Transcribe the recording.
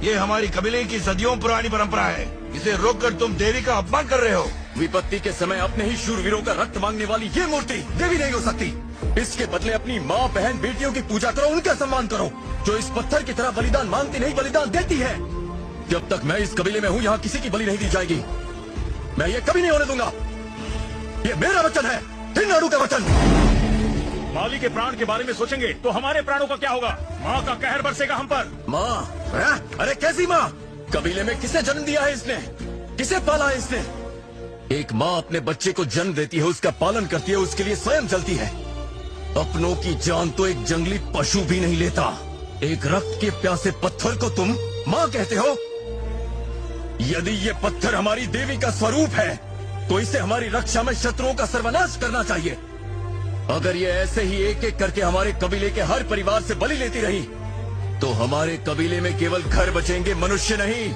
ये हमारी कबीले की सदियों पुरानी परंपरा है। इसे रोककर तुम देवी का अपमान कर रहे हो। विपत्ति के समय अपने ही शूरवीरों का रक्त मांगने वाली ये मूर्ति देवी नहीं हो सकती। इसके बदले अपनी माँ, बहन, बेटियों की पूजा करो, उनका सम्मान करो। जो इस पत्थर की तरह बलिदान मांगती नहीं, बलिदान देती है। जब तक मैं इस कबीले में हूँ, यहाँ किसी की बलि नहीं दी जाएगी। मैं ये कभी नहीं होने दूंगा। ये मेरा वचन है, हिन्नाडु का वचन। माली के प्राण के बारे में सोचेंगे तो हमारे प्राणों का क्या होगा? माँ का कहर बरसेगा हम पर। माँ? अरे कैसी माँ? कबीले में किसे जन्म दिया है इसने? किसे पाला है इसने? एक माँ अपने बच्चे को जन्म देती है, उसका पालन करती है, उसके लिए स्वयं चलती है। अपनों की जान तो एक जंगली पशु भी नहीं लेता। एक रक्त के प्यासे पत्थर को तुम माँ कहते हो? यदि ये पत्थर हमारी देवी का स्वरूप है तो इसे हमारी रक्षा में शत्रुओं का सर्वनाश करना चाहिए। अगर ये ऐसे ही एक एक करके हमारे कबीले के हर परिवार से बलि लेती रही तो हमारे कबीले में केवल घर बचेंगे, मनुष्य नहीं।